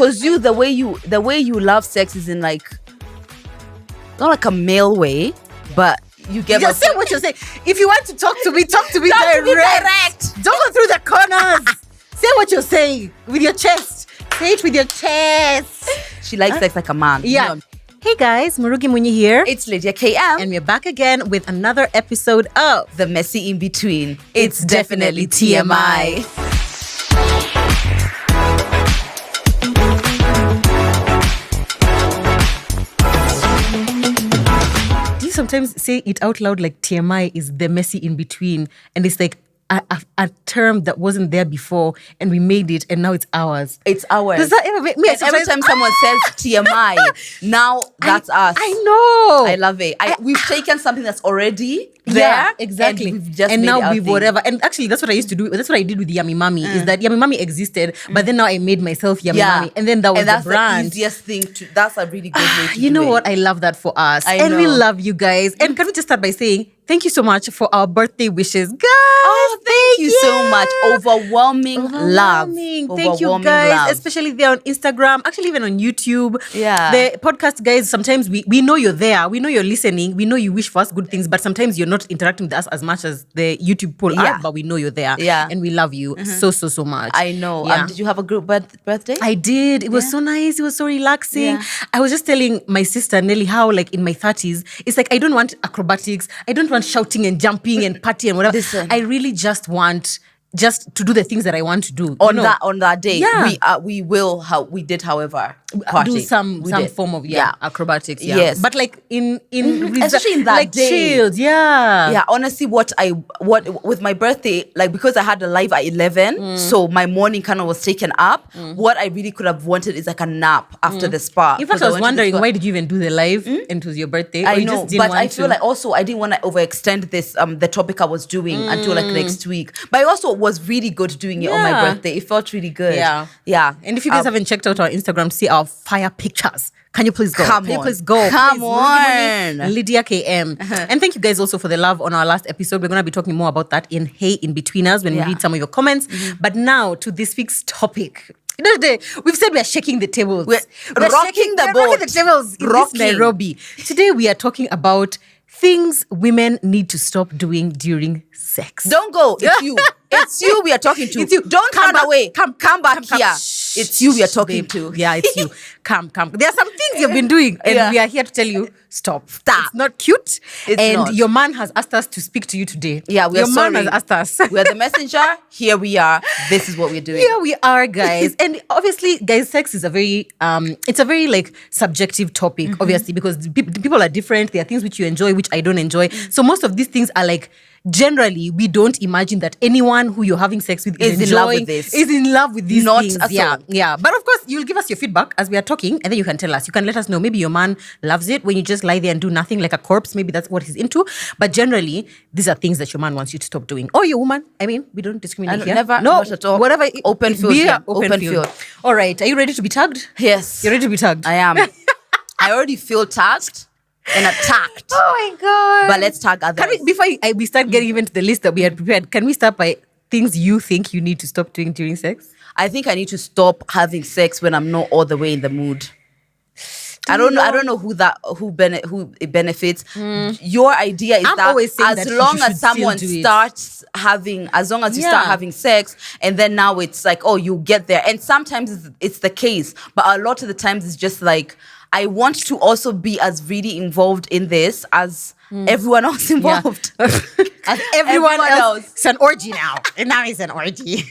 Because the way you love sex is in like, not like a male way, but you get Just say what you're saying. If you want to talk to me direct. Don't go through the corners. Say what you're saying with your chest. Say it with your chest. She likes sex like a man. Yeah. Hey guys, Murugi Munyi here. It's Lydia KM. And we're back again with another episode of The Messy In Between. It's definitely TMI. Do you sometimes say it out loud like TMI is the messy in between? And it's like a term that wasn't there before and we made it and now it's ours. It's ours. Does that ever make me? Every time someone says TMI, now that's us. I know. I love it. We've taken something that's already there. Yeah, exactly. And now we've whatever. And actually, that's what I used to do. That's what I did with Yummy Mommy. Is that Yummy Mommy existed, but then now I made myself Yummy Mommy, and then that was the brand. The easiest thing to. That's a really good way to do it. You know what? I love that for us, and we love you guys. And can we just start by saying thank you so much for our birthday wishes, guys? Oh, thank you so much. Overwhelming love. Thank you, guys, especially there on Instagram, actually even on YouTube. Yeah. The podcast, guys, sometimes we know you're there. We know you're listening. We know you wish for us good things, but sometimes you're not interacting with us as much as the YouTube poll are, but we know you're there. Yeah. And we love you so much. I know. Yeah. Did you have a group birthday? I did. It was so nice. It was so relaxing. Yeah. I was just telling my sister, Nelly, how like in my 30s, it's like I don't want acrobatics. I don't want shouting and jumping and party and whatever. Listen. I really just want to do the things that I want to do. On that day, Yeah. we did, however, do some form of acrobatics. Yeah. Yes. But like in especially in that like day. chilled, Yeah, honestly, what with my birthday, like because I had a live at 11, so my morning kind of was taken up. What I really could have wanted is like a nap after the spa. In fact, I was wondering why did you even do the live and it was your birthday? I or you know, just didn't but want I feel like also I didn't want to overextend this the topic I was doing until like next week. But I also was really good doing it on my birthday. It felt really good. Yeah. And if you guys haven't checked out our Instagram, see our fire pictures. Can you please go? Come Can you on. please go? Come Please, on. Lydia KM. And thank you guys also for the love on our last episode. We're going to be talking more about that in Hey In Betweeners when we read some of your comments. But now to this week's topic. We've said we're shaking the tables. We're rocking the boat. We're rocking the tables in this Nairobi. Today we are talking about things women need to stop doing during sex. Don't go. It's you. It's you we are talking to. It's you. Don't Come run back. away. Come back Come. here. Shh, it's you we are talking babe. to. Yeah, it's you. Come. There are some things you've been doing, and we are here to tell you, stop. It's not cute. It's not. Your man has asked us to speak to you today. Yeah, we are Your sorry. man has asked us. We're the messenger. Here we are. This is what we're doing. Here we are, guys. And obviously, guys, sex is a very like subjective topic, obviously, because people are different. There are things which you enjoy, which I don't enjoy. So most of these things are like, generally, we don't imagine that anyone who you're having sex with is in love with this. Is in love with these Not things. at Yeah, all. yeah. But of course, you'll give us your feedback as we are talking, and then you can tell us. You can let us know. Maybe your man loves it when you just lie there and do nothing like a corpse. Maybe that's what he's into. But generally, these are things that your man wants you to stop doing. Or your woman. I mean, we don't discriminate here. Never, no, not at all. Whatever. Open field. We are Yeah. open field. All right. Are you ready to be tagged? Yes. You're ready to be tagged? I am. I already feel tagged and attacked. Oh my God. But let's tag others. Can we, before we start getting even to the list that we had prepared, can we start by things you think you need to stop doing during sex? I think I need to stop having sex when I'm not all the way in the mood. I don't know who it benefits. Your idea is I'm that always saying as that long you as should still someone do it. starts having, as long as you start having sex, and then now it's like, oh, you get there. And sometimes it's the case, but a lot of the times it's just like, I want to also be as really involved in this as everyone else involved. As everyone else. It's an orgy now. And now it's an orgy.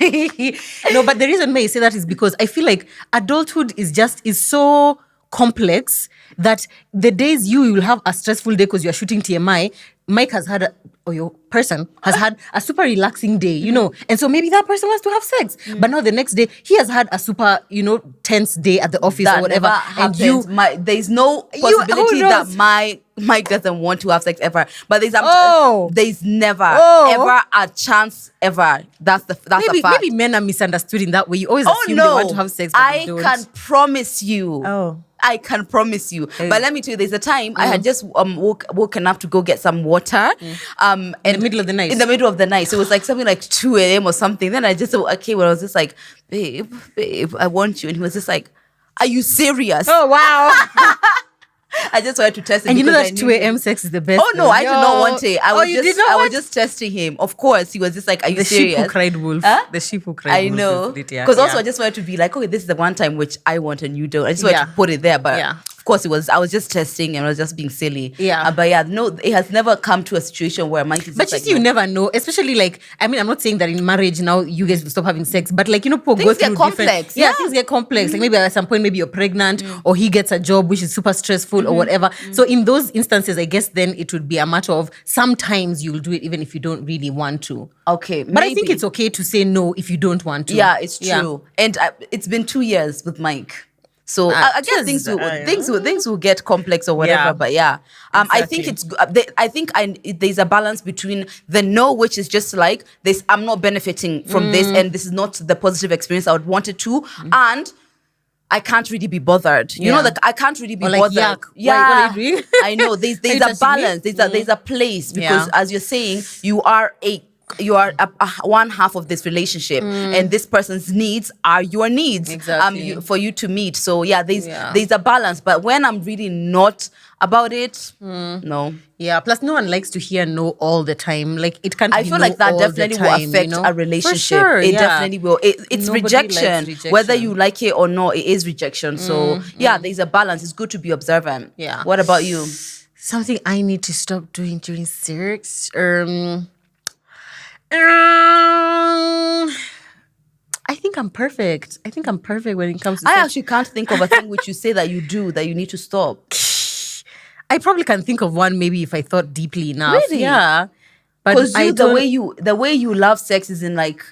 No, but the reason why I say that is because I feel like adulthood is so complex that the days you will have a stressful day because you're shooting TMI, Mike has had your person has had a super relaxing day, and so maybe that person wants to have sex, but now the next day he has had a super, tense day at the office or whatever, and there's no possibility that Mike doesn't want to have sex ever, but there's never ever a chance ever. That's the fact. Maybe men are misunderstood in that way. You always assume they want to have sex, but they don't. I can promise you. I can promise you. But let me tell you, there's a time I had just woken up to go get some water. In the middle of the night. In the middle of the night. So it was like something like 2 a.m. or something. Then I just I was just like, babe, I want you. And he was just like, Are you serious? Oh, wow. I just wanted to test it. And you know that 2 a.m. sex is the best. Oh no, I did not want it. I was just testing him. Of course, he was just like, "Are you the serious?" sheep who cried wolf. Huh? The sheep who cried I wolf. know. Because also I just wanted to be like, okay, this is the one time which I want and you don't. I just wanted to put it there, but of course I was just testing and I was just being silly. Yeah. But yeah, no, it has never come to a situation where Mike is. But just you never know, especially like, I mean, I'm not saying that in marriage now you guys will stop having sex, but like, you know, people things go through get complex. Yeah, things get complex. Like maybe at some point, maybe you're pregnant or he gets a job which is super stressful or whatever. So in those instances, I guess then it would be a matter of sometimes you'll do it even if you don't really want to. Okay. But I think it's okay to say no if you don't want to. Yeah, it's true. And it's been 2 years with Mike. So I guess things will get complex or whatever. But I think it's. There's a balance between the no, which is just like this. I'm not benefiting from this, and this is not the positive experience I would want it to, and I can't really be bothered. You know, I can't really be bothered. Yuck. Yeah, what are you doing? I know. There's a balance. There's a place because as you're saying, you are one half of this relationship, and this person's needs are your needs. Exactly. For you to meet. So there's a balance. But when I'm really not about it, no. Yeah. Plus, no one likes to hear no all the time. Like it can't. I feel like that definitely will affect a relationship. For sure, it definitely will. It's rejection. Whether you like it or not, it is rejection. So there's a balance. It's good to be observant. Yeah. What about you? Something I need to stop doing during sex. I think I'm perfect. When it comes to I sex. actually can't think of a thing which you say that you do that you need to stop. I probably can think of one maybe if I thought deeply enough. Really? Yeah. But because the way you love sex is in like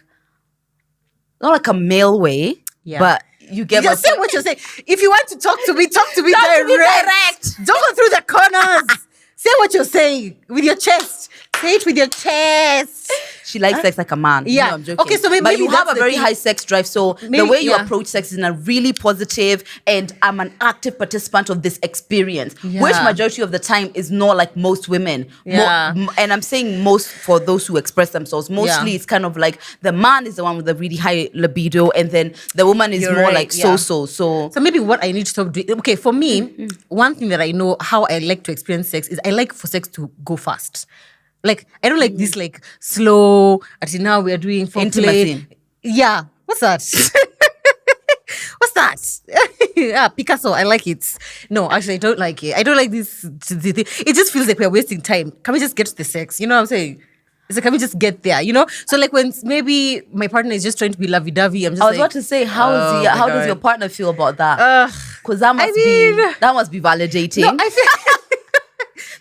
not like a male way, but you get just say what you're saying. If you want to talk to me direct. Don't go through the corners. Say what you're saying with your chest. Say it with your chest. She likes sex like a man. Yeah. No, I'm joking. Okay, so maybe you have a very high sex drive. So the way you approach sex is in a really positive, and I'm an active participant of this experience, which majority of the time is not like most women. Yeah. And I'm saying most for those who express themselves. Mostly it's kind of like the man is the one with a really high libido, and then the woman is more like so. So maybe what I need to stop doing. Okay, for me, one thing that I know how I like to experience sex is I like for sex to go fast. Like, I don't like this, like, slow, until now we are doing foreplay. Intimacy. Yeah. What's that? What's that? Picasso, I like it. No, actually, I don't like it. I don't like this. It just feels like we're wasting time. Can we just get to the sex? You know what I'm saying? It's like, can we just get there? You know? So, like, when maybe my partner is just trying to be lovey-dovey, I'm just I was about to say, how does your partner feel about that? Because that must be validating. No, I feel...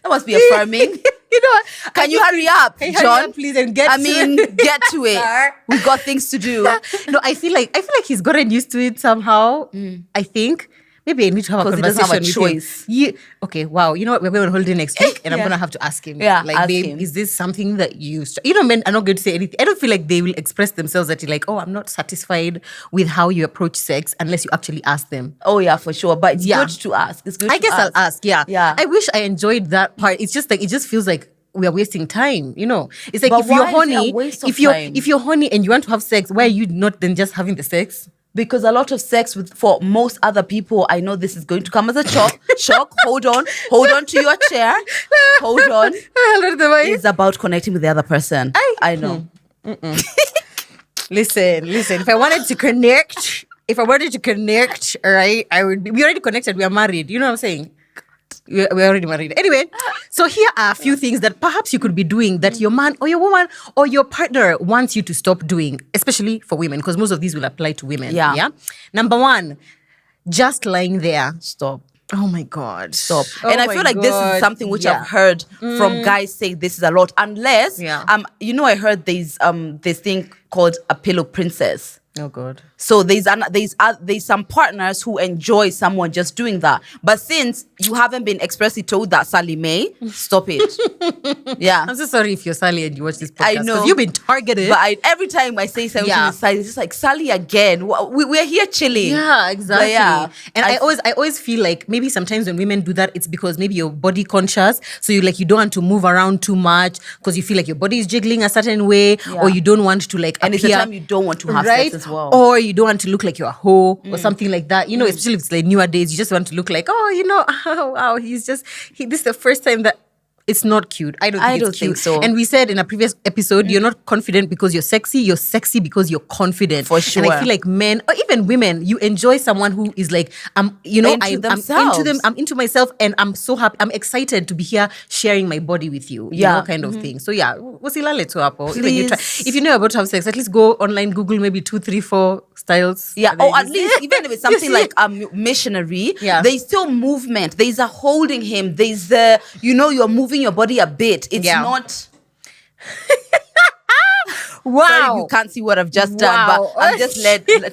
That must be affirming. You know what? Can you hurry up, John? Hurry up, please, and get to it. Get to it. We've got things to do. No, I feel like he's gotten used to it somehow. I think. Maybe I need to have a conversation because he doesn't have a choice. Yeah. Okay, wow. You know what? We're going on holiday next week and I'm going to have to ask him. Yeah, like, babe, is this something that you... You know, men are not going to say anything. I don't feel like they will express themselves that you're like, oh, I'm not satisfied with how you approach sex unless you actually ask them. Oh, yeah, for sure. But it's good to ask. It's good I guess I'll ask, yeah. Yeah. I wish I enjoyed that part. It's just like, it just feels like we are wasting time, you know. It's like, but if you're horny, if you're horny and you want to have sex, why are you not then just having the sex? Because a lot of sex for most other people, I know this is going to come as a shock. Hold on to your chair. Hold on. It's about connecting with the other person. I know. Listen. If I wanted to connect, all right, I would be. We already connected. We are married. You know what I'm saying? We're already married. Anyway, so here are a few things that perhaps you could be doing that your man or your woman or your partner wants you to stop doing, especially for women, because most of these will apply to women. Yeah. Number one, just lying there. Stop. Oh my God. Stop. And I feel like this is something which I've heard from guys say this is a lot. Unless, I heard there's this thing called a pillow princess. Oh God. So there's some partners who enjoy someone just doing that. But since you haven't been expressly told that, Sally May, stop it. Yeah. I'm so sorry if you're Sally and you watch this podcast. I know. Because you've been targeted. But every time I say something to Sally, it's just like, Sally again. We're here chilling. Yeah, exactly. And I always feel like maybe sometimes when women do that, it's because maybe you're body conscious. So you don't want to move around too much because you feel like your body is jiggling a certain way or you don't want to like and appear. it's the time you don't want to have sex as well. Or you don't want to look like you're a hoe or something like that. You know, especially if it's like newer days, you just want to look like, oh, wow, this is the first time that it's not cute. I don't think think so. And we said in a previous episode, you're not confident because you're sexy. You're sexy because you're confident. For sure. And I feel like men, or even women, you enjoy someone who is like, I'm into them. I'm into myself, and I'm so happy. I'm excited to be here sharing my body with you. You know, kind of thing. So yeah, wasilale to Apple. If you know about to have sex, at least go online, Google maybe 2, 3, 4 styles. Yeah, or at least even if it's something like missionary, there's still movement. There's a holding him. There's the, you're moving your body a bit. It's not. Wow. Sorry, you can't see what I've just done, but I'm just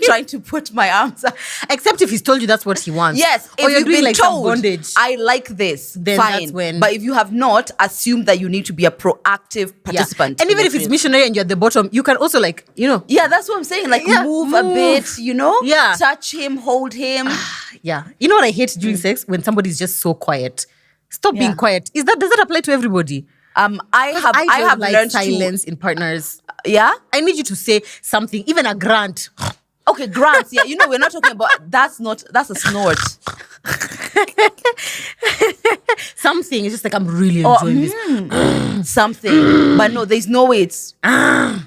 trying to put my arms up. Except if he's told you that's what he wants. Yes, or if you've been like told, bondage. I like this, then fine. That's when... But if you have not, assume that you need to be a proactive participant. And even if it's missionary and you're at the bottom, you can also Yeah, that's what I'm saying. Like move a bit, Yeah. Touch him, hold him. Yeah. You know what I hate during sex? When somebody's just so quiet. Stop being quiet. Does that apply to everybody? I have like learned silence in partners. Yeah? I need you to say something, even a grunt. Okay, grunts. Yeah, we're not talking about that's a snort. Something. It's just like I'm really enjoying this. Something. But no, there's no way it's having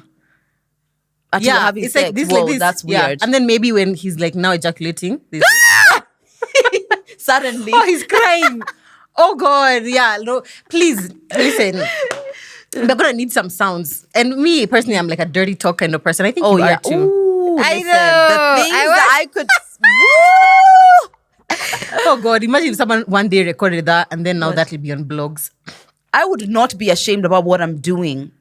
it's sex. like this, Whoa, like this. That's weird. And then maybe when he's like now ejaculating. Suddenly. Oh, he's crying. Oh God, yeah. No, please listen. We're gonna need some sounds. And me personally, I'm like a dirty talk kind of person. I think you are too. Ooh, I listen, know. The things that I could. Oh God, imagine if someone one day recorded that and then now that'll be on blogs. I would not be ashamed about what I'm doing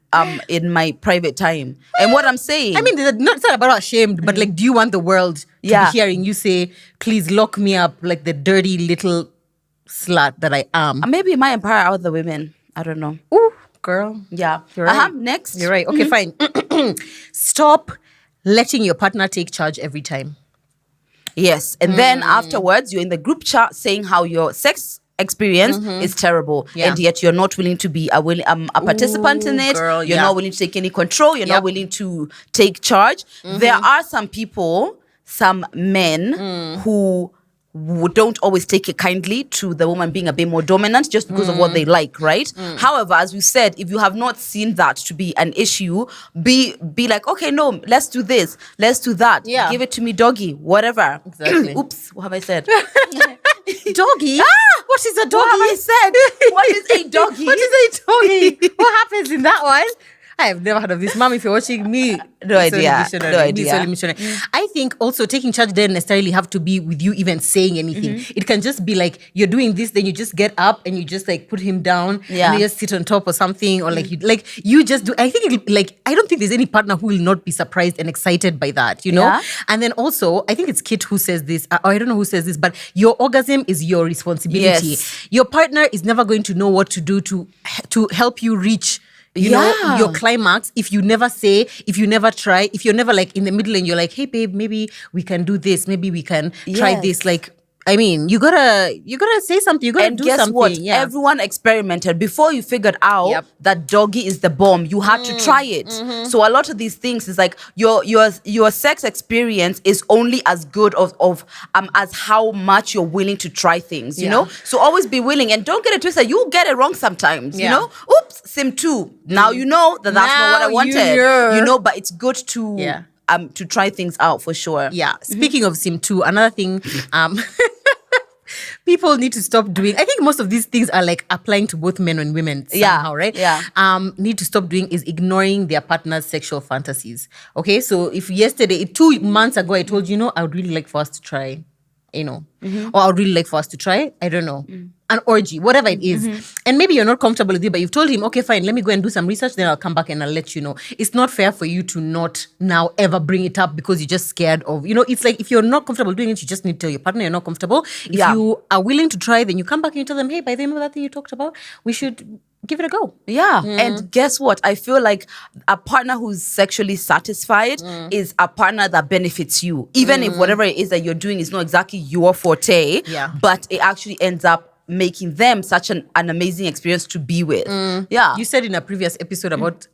in my private time. And what I'm saying. I mean, it's not about ashamed, but like, do you want the world to be hearing you say, please lock me up like the dirty little slut that I am? Maybe it might empower other women. I don't know. Ooh, girl. Yeah. You're right. Next. You're right. Okay, fine. Stop letting your partner take charge every time. Yes. And then afterwards, you're in the group chat saying how your sex experience is terrible. Yeah. And yet you're not willing to be a participant in it. Girl, you're not willing to take any control. You're not willing to take charge. There are some people, some men who don't always take it kindly to the woman being a bit more dominant just because of what they like, right? However, as we said, if you have not seen that to be an issue, be like, okay, no, let's do this, let's do that. Yeah. Give it to me, doggy, whatever. Exactly. Oops, what have I said? Doggy? What is a doggy? What have I said? What is a doggy? What is a doggy? What happens in that one? I have never heard of this. Mom, if you're watching me, no idea. I think also taking charge doesn't necessarily have to be with you even saying anything. It can just be like you're doing this, then you just get up and you just like put him down and you just sit on top or something, or like you just do. I think I don't think there's any partner who will not be surprised and excited by that, Yeah. And then also, I think it's Kit who says this, or I don't know who says this, but your orgasm is your responsibility. Yes. Your partner is never going to know what to do to help you reach your climax if you never say, if you never try, if you're never like in the middle and you're like, hey babe, maybe we can do this, maybe we can try this. Like, I mean, you gotta say something, you gotta do something. And guess what? Yeah. Everyone experimented before you figured out that doggy is the bomb. You had to try it. So a lot of these things is like your sex experience is only as good as how much you're willing to try things, you know? So always be willing and don't get it twisted. You'll get it wrong sometimes, you know? Oops, sim 2. Now you know that's not what I wanted. But it's good to try things out for sure. Yeah. Speaking of sim 2, another thing people need to stop doing. I think most of these things are like applying to both men and women somehow, right? Yeah. Need to stop doing is ignoring their partner's sexual fantasies. Okay, so if 2 months ago I told you, I would really like for us to try, or I would really like for us to try, I don't know, an orgy, whatever it is. And maybe you're not comfortable with it, but you've told him, okay, fine, let me go and do some research, then I'll come back and I'll let you know. It's not fair for you to not now ever bring it up because you're just scared of, it's like if you're not comfortable doing it, you just need to tell your partner you're not comfortable. If you are willing to try, then you come back and you tell them, hey, by the way, remember that thing you talked about? We should give it a go. Yeah. And guess what? I feel like a partner who's sexually satisfied is a partner that benefits you. Even if whatever it is that you're doing is not exactly your forte, but it actually ends up making them such an amazing experience to be with. Yeah. You said in a previous episode about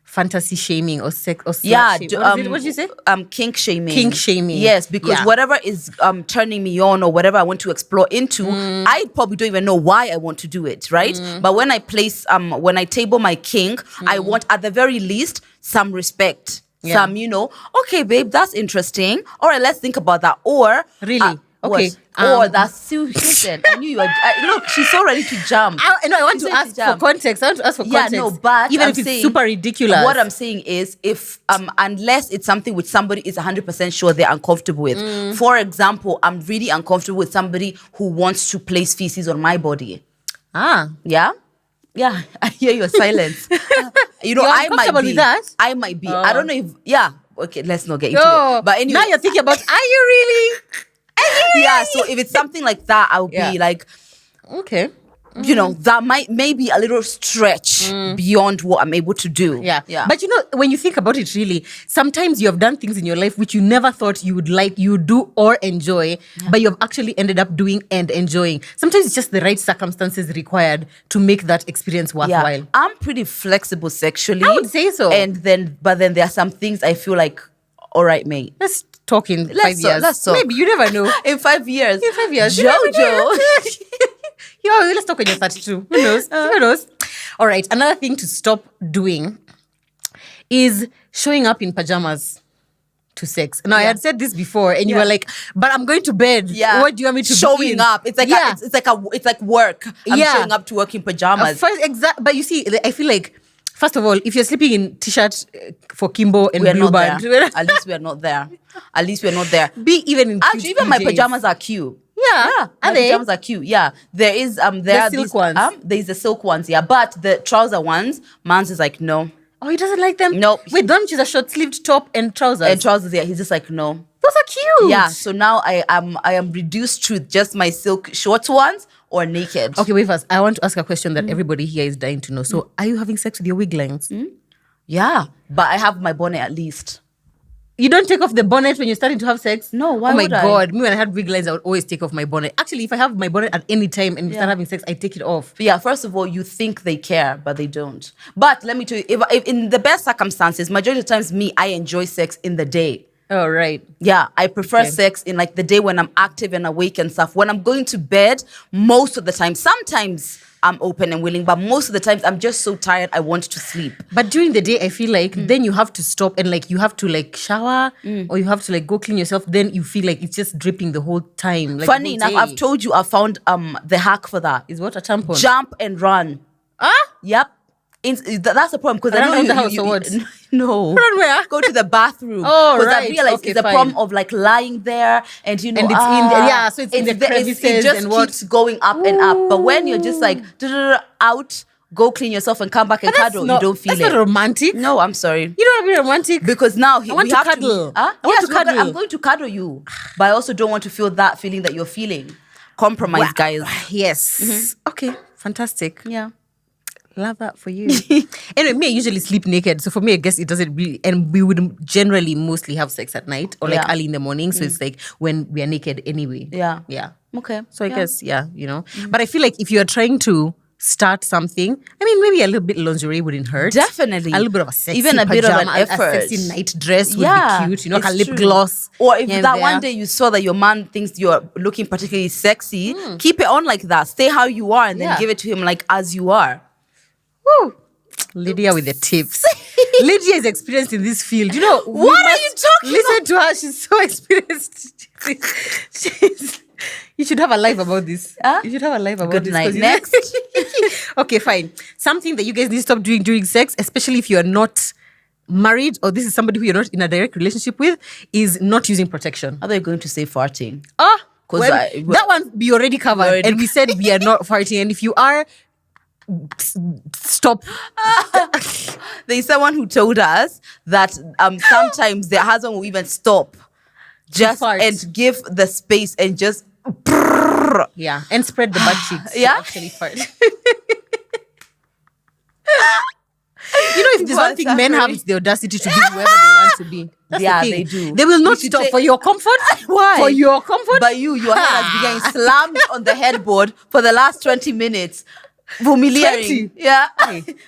fantasy shaming or sex or Yeah, slut what did you say? Kink shaming. Kink shaming. Yes, because whatever is turning me on or whatever I want to explore into, I probably don't even know why I want to do it, right? But when I place when I table my kink, I want at the very least some respect. Some, okay, babe, that's interesting. All right, let's think about that. Or really? Okay. Or that's listen. I knew you were. Look, she's so ready to jump. I want to ask for context. I want to ask for context. Yeah, no, but even if it's super ridiculous. What I'm saying is, if unless it's something which somebody is 100% sure they're uncomfortable with. For example, I'm really uncomfortable with somebody who wants to place feces on my body. Yeah. Yeah, I hear your silence. I might be. With that? I might be. I don't know if. Yeah. Okay, let's not get into it. But anyway, now you're thinking about. Are you really? Yeah. So if it's something like that, I'll be like, okay. That might maybe a little stretch beyond what I'm able to do. Yeah. But when you think about it, really, sometimes you have done things in your life which you never thought you would do or enjoy, but you have actually ended up doing and enjoying. Sometimes it's just the right circumstances required to make that experience worthwhile. Yeah. I'm pretty flexible sexually. I would say so. But then there are some things I feel like, all right, mate. Let's talk in 5 years. Let's talk. Maybe, you never know. In 5 years. Jojo. Let's talk when you're 32. Who knows? Who knows? All right. Another thing to stop doing is showing up in pajamas to sex. Now, I had said this before, and you were like, "But I'm going to bed. Yeah. What do you want me to showing be up? It's like it's like work. I'm showing up to work in pajamas. But you see, I feel like, first of all, if you're sleeping in t-shirt for Kimbo and Blue Band, at least we're not there. At least we're not there. Be even in actually, even my pajamas are cute. Yeah. My pajamas are cute. Yeah. There is there are silk ones. There's the silk ones, yeah. But the trouser ones, Mans is like, no. Oh, he doesn't like them? No. Wait, don't choose a short-sleeved top and trousers? And trousers, yeah. He's just like, no. Those are cute. Yeah. So now I am reduced to just my silk short ones or naked. Okay, wait first. I want to ask a question that everybody here is dying to know. So, are you having sex with your wig lines? Yeah. But I have my bonnet at least. You don't take off the bonnet when you're starting to have sex? No, why would would I? Oh my God. Me, when I had wig lines, I would always take off my bonnet. Actually, if I have my bonnet at any time and we start having sex, I take it off. Yeah, first of all, you think they care, but they don't. But let me tell you, if in the best circumstances, majority of the times, I enjoy sex in the day. Oh, right. Yeah, I prefer sex in like the day when I'm active and awake and stuff. When I'm going to bed, most of the time, sometimes I'm open and willing, but most of the times I'm just so tired I want to sleep. But during the day, I feel like then you have to stop and like you have to like shower or you have to like go clean yourself. Then you feel like it's just dripping the whole time. Like funny enough, I've told you I found the hack for that. Is what a tampon? Jump and run. Yep. That's the problem because I know the house or what? No. Run where? Go to the bathroom. Oh, right. I realize it's the problem of like lying there and and it's so it's in the crevices it just and what keeps going up and up. But when you're just like out, go clean yourself and come back and cuddle, you don't feel it. That's not romantic. No, I'm sorry. You don't want to be romantic because now I want to cuddle. I want to cuddle. I'm going to cuddle you, but I also don't want to feel that feeling that you're feeling. Compromise, guys. Yes. Okay. Fantastic. Yeah. Love that for you. Anyway, I usually sleep naked. So for me, I guess it doesn't really... And we would generally mostly have sex at night or like early in the morning. So it's like when we are naked anyway. Yeah. Yeah. Okay. So I guess, But I feel like if you are trying to start something, I mean, maybe a little bit lingerie wouldn't hurt. Definitely. A little bit of a sexy even a bit of an pajama, effort. A sexy night dress would be cute. Like a lip gloss. Or if that one day you saw that your man thinks you're looking particularly sexy, keep it on like that. Stay how you are and then give it to him like as you are. Woo. Lydia with the tips. Lydia is experienced in this field. You know, what are you talking listen about? to her. She's so experienced. You should have a live about this. You should have a live about Good this. night. Next. Okay, fine. Something that you guys need to stop doing during sex, especially if you are not married or this is somebody who you're not in a direct relationship with, is not using protection. Are they going to say farting? That one we already covered. And we said we are not farting. And if you are, stop. There's someone who told us that sometimes their husband will even stop just and give the space and just and spread the butt cheeks. Actually fart. You know, if there's one thing men have, it's the audacity to be whoever they want to be. That's the thing. They do. They will not stop for your comfort Why? For your comfort? By your head has been getting slammed on the headboard for the last 20 minutes. 20? Yeah.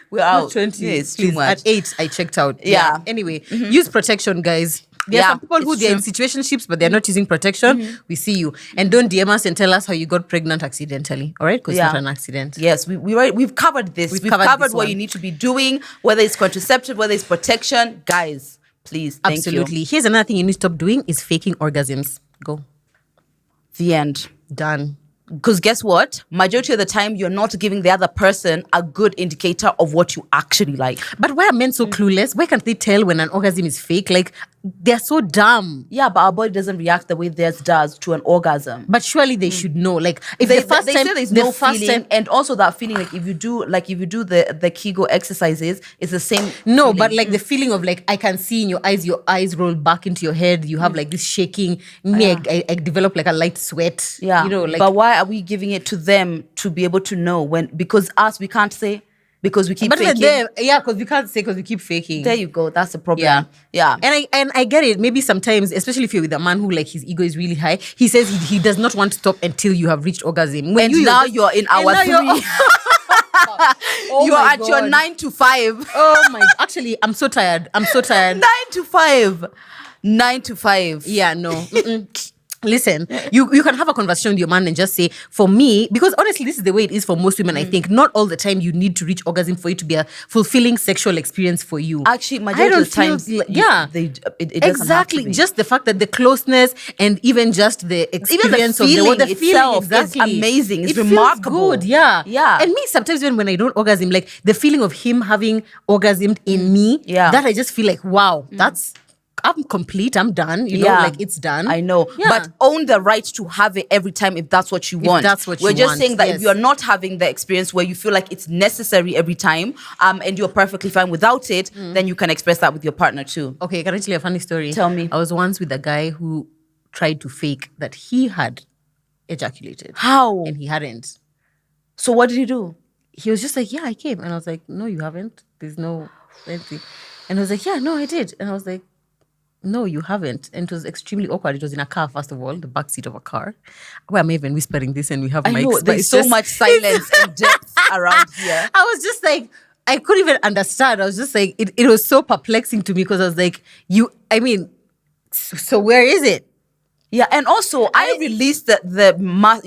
We're out. Not 20. Yeah, it's too much. At 8, I checked out. Yeah. Anyway, use protection, guys. There are some people who they're in situationships, but they're not using protection. We see you. And don't DM us and tell us how you got pregnant accidentally. All right? Because it's not an accident. Yes, we've covered this. We've covered what you need to be doing, whether it's contraceptive, whether it's protection. Guys, please, thank Absolutely. Here's another thing you need to stop doing is faking orgasms. Go. The end. Done. Because guess what? Majority of the time, you're not giving the other person a good indicator of what you actually like. But why are men so clueless? Why can't they tell when an orgasm is fake? Like, they're so dumb. Yeah, but our body doesn't react the way theirs does to an orgasm. But surely they should know. Like, if They the first time say there's no feeling, and also that feeling, like if you do the Kegel exercises, it's the same. No, feeling. but like the feeling of like I can see in your eyes roll back into your head. You have like this shaking. Me, I develop like a light sweat. Yeah, you know. Like, but why are we giving it to them to be able to know when? Because us, we can't say because we keep but faking. because we can't say because we keep faking. There you go. That's the problem. Yeah. And I get it. Maybe sometimes, especially if you're with a man who like his ego is really high, he says he does not want to stop until you have reached orgasm. When you're in hour 3. Oh you're my at your God. 9 to 5. Oh my! Actually, I'm so tired. 9 to 5. 9 to 5. Yeah, no. Mm-mm. Listen, you can have a conversation with your man and just say, for me, because honestly, this is the way it is for most women, I think. Not all the time you need to reach orgasm for it to be a fulfilling sexual experience for you. Actually, majority of the times, it doesn't exactly. have to be. Just the fact that the closeness and even just the experience the feeling of the feeling itself exactly. is amazing. It's it remarkable. Feels good, yeah. And me, sometimes when I don't orgasm, like the feeling of him having orgasmed in me, that I just feel like, wow, I'm complete. I'm done. You know, like it's done. I know. Yeah. But own the right to have it every time if that's what you want. That's what We're you just want, saying that yes. if you're not having the experience where you feel like it's necessary every time, and you're perfectly fine without it, then you can express that with your partner too. Okay, can I tell you a funny story? Tell me. I was once with a guy who tried to fake that he had ejaculated. How? And he hadn't. So what did you do? He was just like, yeah, I came. And I was like, no, you haven't. There's no anything. And I was like, yeah, no, I did. And I was like, no, you haven't. And it was extremely awkward. It was in a car, first of all, the back seat of a car. Why am I even whispering this and we have I mics? know, but there's so much silence and depth around here. I was just like, I couldn't even understand. I was just like, it was so perplexing to me because I was like, so where is it? Yeah, and also I released must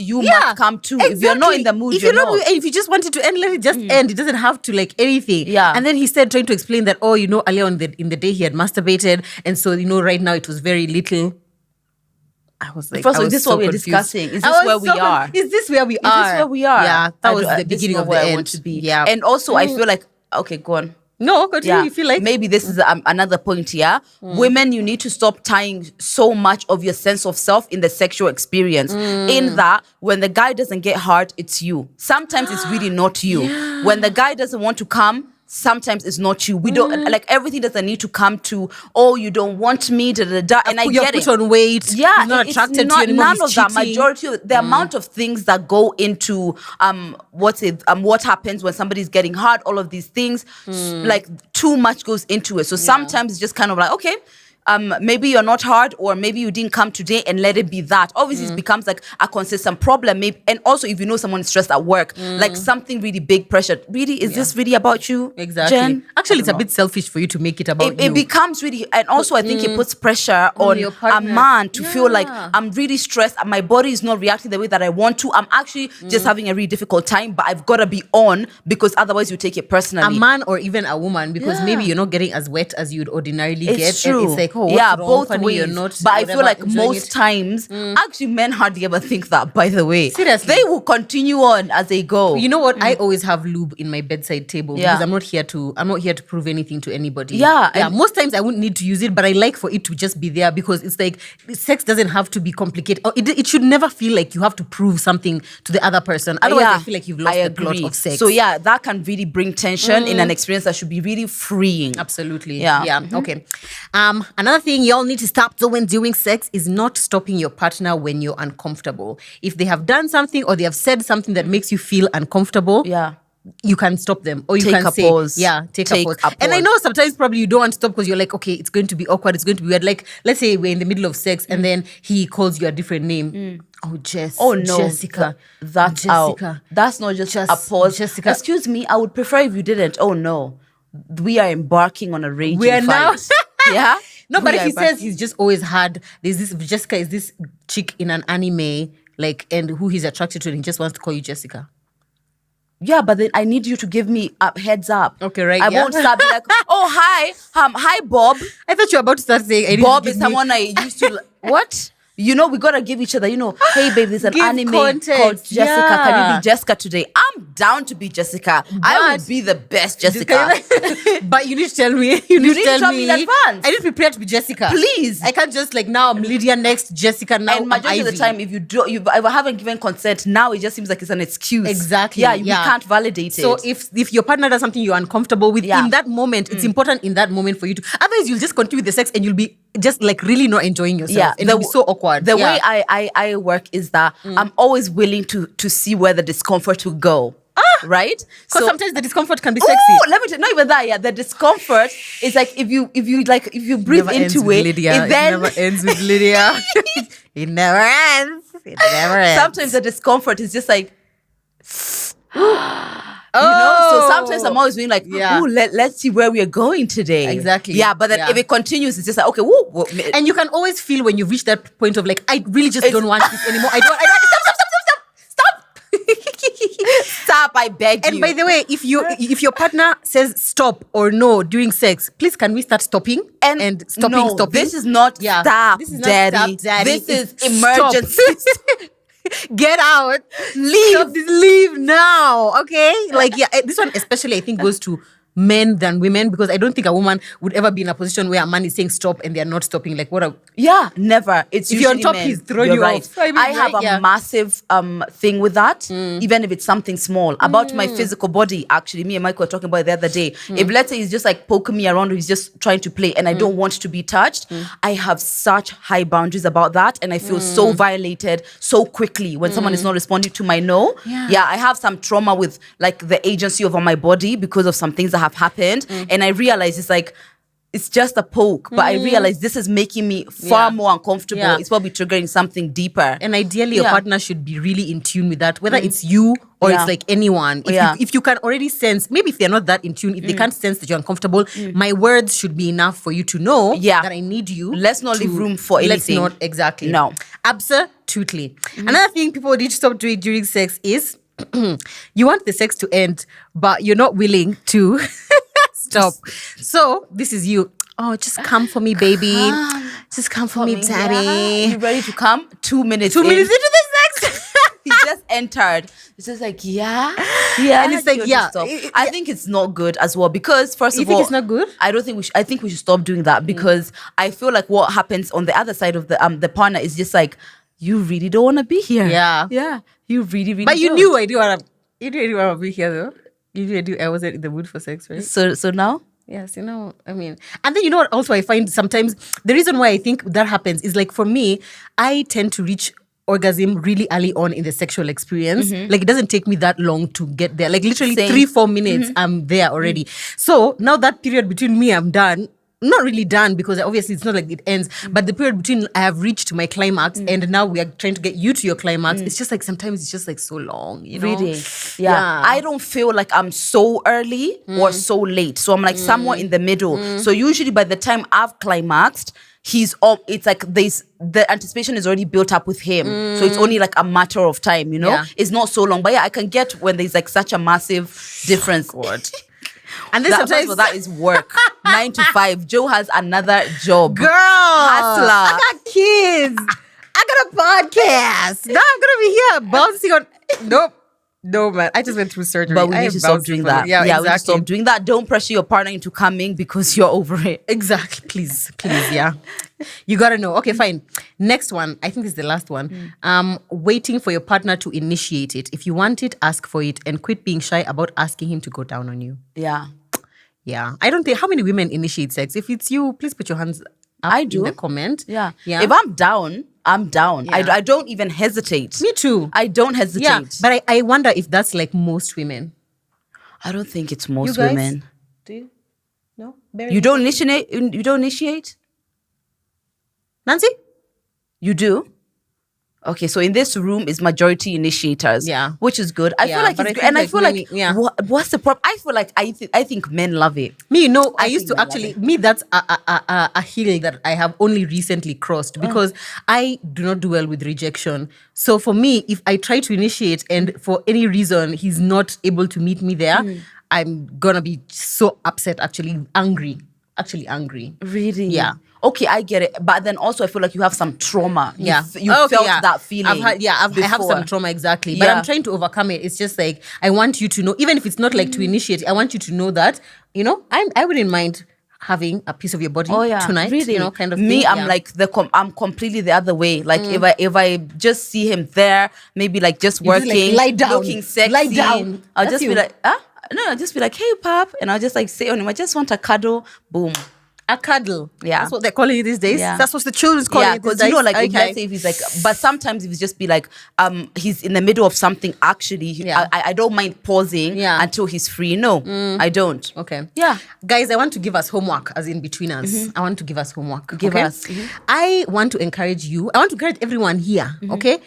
come too. Exactly. If you're not in the mood, if you're not. If you just want it to end, let it just end. It doesn't have to like anything. Yeah. And then he started trying to explain that, earlier in the day he had masturbated, and so right now it was very little. I was like, first of all, is this is what we're discussing. Is this where we are? Is this where we are? Is this where we are? Yeah, that was the beginning of the where end. I want to be. Yeah. And also, I feel like, okay, go on. No, continue. Yeah. You feel like maybe this is another point here. Women, you need to stop tying so much of your sense of self in the sexual experience. In that, when the guy doesn't get hard, it's you. Sometimes it's really not you. Yeah. When the guy doesn't want to come, sometimes it's not you. We don't like everything doesn't need to come to, you don't want me, and I get it. Put on weight. Yeah, he's not attracted to you anymore. None He's of that. cheating. Majority of the amount of things that go into what happens when somebody's getting hard. All of these things, like too much goes into it. So sometimes it's just kind of like, okay. Maybe you're not hard, or maybe you didn't come today, and let it be that. Obviously, it becomes like a consistent problem. Maybe, and also if you know someone is stressed at work, like something really big pressure. Really, is this really about you? Exactly. Jen? Actually, it's a bit selfish for you to make it about you. It becomes really, and also I think it puts pressure on your a partner. man to feel like I'm really stressed and my body is not reacting the way that I want to. I'm actually just having a really difficult time, but I've got to be on because otherwise you take it personally. A man or even a woman, because maybe you're not getting as wet as you'd ordinarily get. It's true. And it's like, what's wrong? Both Funny, ways. you're not, but I feel whatever, like most times, actually, men hardly ever think that. By the way, seriously, they will continue on as they go. You know what? I always have lube in my bedside table because I'm not here to prove anything to anybody. Yeah. Most times I wouldn't need to use it, but I like for it to just be there because it's like sex doesn't have to be complicated. It should never feel like you have to prove something to the other person. Otherwise, I feel like you've lost the plot of sex. So that can really bring tension in an experience that should be really freeing. Absolutely. Yeah. Okay. Another thing y'all need to stop doing during sex is not stopping your partner when you're uncomfortable. If they have done something or they have said something that makes you feel uncomfortable, you can stop them, or you Take can a say, pause. take a pause. a And I pause. know sometimes probably you don't want to stop because you're like, okay, it's going to be awkward, it's going to be weird. Like, let's say we're in the middle of sex and then he calls you a different name. Oh, Jess. Oh no, Jessica. that's Jessica. out. That's not just a pause. Jessica. Excuse me, I would prefer if you didn't. Oh no, we are embarking on a raging We are now. fight. Yeah. No, but We if are he embarking- says he's just always had, there's this Jessica is this chick in an anime, like, and who he's attracted to, and he just wants to call you Jessica. yeah, but then I need you to give me a heads up. Okay, right, I yeah. won't start be like, oh hi, hi Bob. I thought you were about to start saying, I need Bob to is give me- someone I used to what? You know, we gotta give each other, you know, hey babe, there's an Give anime context, called Jessica. Can you yeah. be Jessica today? I'm down to be Jessica. I would be the best Jessica. But you need to tell me. You need to tell me in advance. I need to prepare to be Jessica. Please. I can't just like now I'm Lydia next Jessica now. And majority of the time, if you haven't given consent, now it just seems like it's an excuse. Exactly. Yeah, you can't validate it. So if your partner does something you're uncomfortable with in that moment, it's important in that moment for you to. Otherwise, you'll just continue with the sex and you'll be just like really not enjoying yourself. Yeah, and it'll be so awkward. The way I work is that I'm always willing to see where the discomfort will go. Right? Because sometimes the discomfort can be sexy. Oh, let me tell you, not even that. Yeah, the discomfort is like if you breathe into it, Lydia. it then It never ends with Lydia. It never ends. It never ends. sometimes the discomfort is just like. You know, so sometimes I'm always being like, ooh, let's see where we are going today. Exactly. Yeah, but then if it continues, it's just like, okay, woo. And you can always feel when you reach that point of like, I really just don't want this anymore. I don't. Stop, I beg you. And by the way, if your partner says stop or no during sex, please can we start stopping and stopping? No, stopping? this is not stop, This is not daddy. stop, daddy. This is It's emergency. Get out. Leave. Stop this. Leave now. Okay? Like, yeah, this one especially I think goes to men than women, because I don't think a woman would ever be in a position where a man is saying stop and they're not stopping. Like, what a... Yeah, never. It's if you're on usually top, men. he's throwing You're you right. off. I mean, I have right? a massive thing with that, even if it's something small. About my physical body, actually. Me and Michael were talking about it the other day. If let's say he's just like poking me around or he's just trying to play and I don't want to be touched, I have such high boundaries about that, and I feel so violated so quickly when someone is not responding to my no. Yeah, I have some trauma with like the agency over my body because of some things that have happened. And I realize it's like, it's just a poke, but I realize this is making me far more uncomfortable. Yeah. It's probably triggering something deeper. And ideally, your partner should be really in tune with that, whether it's you or it's like anyone. If you can already sense, maybe if they're not that in tune, if they can't sense that you're uncomfortable, my words should be enough for you to know that I need you. Let's not leave room for anything. Let's not, exactly. No. Absolutely. Another thing people need to stop doing during sex is you want the sex to end, but you're not willing to stop. So this is you. Oh, just come for me, baby. Just come for me, daddy. You ready to come? 2 minutes 2 minutes in. into the sex. He just entered. It's just like, yeah. And it's like, yeah. I think it's not good as well, because first You of think all, it's not good? I don't think we should. I think we should stop doing that, because I feel like what happens on the other side of the partner is just like, you really don't want to be here. Yeah. You really, really. But you don't. knew I didn't want to. You knew I didn't want to be here, though. You knew I wasn't in the mood for sex, right? So now. Yes, I mean, and then you know what also I find sometimes the reason why I think that happens is like for me, I tend to reach orgasm really early on in the sexual experience. Like it doesn't take me that long to get there. Like literally 3-4 minutes, I'm there already. So now that period between me, I'm done. Not really done, because obviously it's not like it ends, but the period between I have reached my climax and now we are trying to get you to your climax, it's just like sometimes it's just like so long, you know? Really? Yeah. I don't feel like I'm so early or so late. So I'm like somewhere in the middle. So usually by the time I've climaxed, he's up. It's like the anticipation is already built up with him. So it's only like a matter of time, you know? Yeah. It's not so long. But yeah, I can get when there's like such a massive difference. And then sometimes that is work. 9 to 5. Joe has another job. Girl, Hustler. I got kids. I got a podcast. Now I'm gonna be here bouncing on. Nope. No, man. I just went through surgery. But we need to stop doing that. Yeah, we need to exactly. stop doing that. Don't pressure your partner into coming because you're over it. Exactly. Please, yeah. You gotta know. Okay, fine. Next one. I think this is the last one. Waiting for your partner to initiate it. If you want it, ask for it, and quit being shy about asking him to go down on you. Yeah. Yeah. I don't think how many women initiate sex. If it's you, please put your hands up I do. in the comment. Yeah. If I'm down, I'm down. Yeah. I don't even hesitate. Me too. I don't hesitate. Yeah. But I wonder if that's like most women. I don't think it's most You guys? women. Do you? No? You don't initiate? You don't initiate? Nancy? You do? Okay, so in this room is majority initiators. Yeah. Which is good. I feel like it's good. And I feel like, what's the problem? I feel like I think men love it. Me, no, I used to actually, that's a hill that I have only recently crossed because I do not do well with rejection. So for me, if I try to initiate and for any reason he's not able to meet me there, I'm going to be so upset, actually angry. Really? Yeah. Okay, I get it. But then also I feel like you have some trauma. You felt that feeling. I have some trauma, exactly. But I'm trying to overcome it. It's just like, I want you to know, even if it's not like to initiate, I want you to know that, I wouldn't mind having a piece of your body tonight. Really? Kind of me, thing. I'm like I'm completely the other way. Like if I just see him there, maybe like just working, lie down, looking sexy, lie down. I'll just be like, No, I'll just be like, hey, pap. And I'll just like say on him, I just want a cuddle. Boom. A cuddle. Yeah. That's what they're calling it these days. Yeah. That's what the children's calling it these days. Because like let's say if he's like, but sometimes if he's just be like, he's in the middle of something actually, I don't mind pausing until he's free. No, I don't. Okay. Yeah. Guys, I want to give us homework as in between us. I want to give us homework. Give us. I want to encourage you. I want to encourage everyone here. Okay.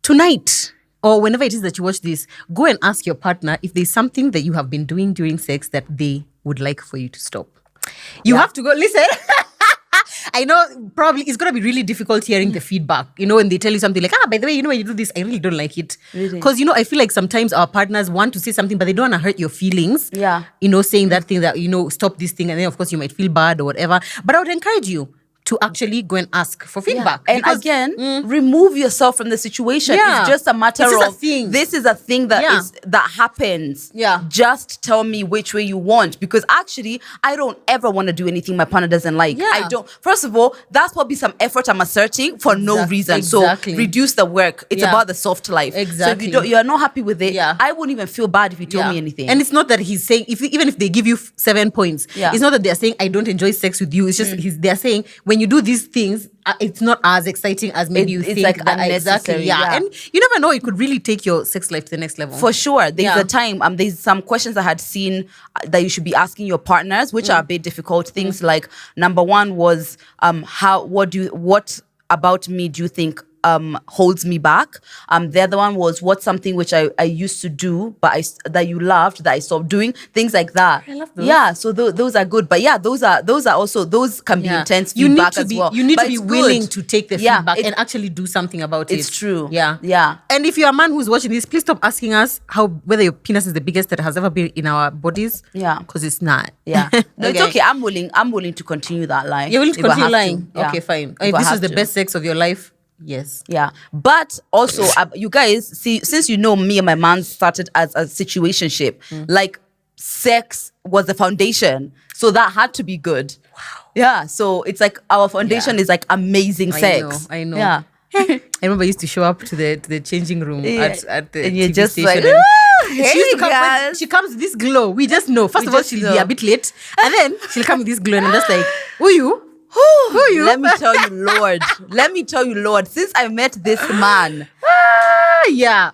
Tonight, or whenever it is that you watch this, go and ask your partner if there's something that you have been doing during sex that they would like for you to stop. You have to go, listen. I know probably it's going to be really difficult hearing the feedback, when they tell you something like, by the way, when you do this, I really don't like it. Because, I feel like sometimes our partners want to say something, but they don't want to hurt your feelings. Yeah. Saying that thing that, stop this thing. And then, of course, you might feel bad or whatever. But I would encourage you to actually go and ask for feedback. And again, remove yourself from the situation. It's just a matter of this is a thing that that happens. Yeah. Just tell me which way you want. Because actually, I don't ever want to do anything my partner doesn't like. Yeah. I don't. First of all, that's probably some effort I'm asserting for no reason. Exactly. So reduce the work. It's about the soft life. Exactly. So if you're not happy with it, I wouldn't even feel bad if you told me anything. And it's not that he's saying, even if they give you 7 points, it's not that they're saying, I don't enjoy sex with you. It's just they're saying, when you do these things, it's not as exciting as maybe you think. It's like that unnecessary. Exactly, yeah. And you never know, it could really take your sex life to the next level. For sure. There's a time, there's some questions I had seen that you should be asking your partners, which are a bit difficult. Things like, number one was, what about me do you think holds me back? The other one was, what's something which I used to do but that you loved that I stopped doing, things like that. I love those. Yeah, so those are good. But yeah, those are also, those can be intense feedback as well. You need but to be willing to take the feedback and actually do something about it. It's true. Yeah. And if you're a man who's watching this, please stop asking us whether your penis is the biggest that has ever been in our bodies. Yeah. Because it's not. Yeah. No, it's okay. I'm willing to continue that lie. You're willing to continue lying? Yeah. Okay, fine. If this is the best sex of your life, yes. Yeah. But also, you guys, see, since me and my man started as a situationship, like sex was the foundation. So that had to be good. Wow. Yeah. So it's like our foundation is like amazing sex. I know. Yeah. I remember I used to show up to the changing room at the and you're TV just station. like, She comes with this glow. We just know. First of all, she'll be a bit late. And then she'll come with this glow. And I'm just like, who you? Who are you? Let me tell you, Lord. Since I met this man. Yeah.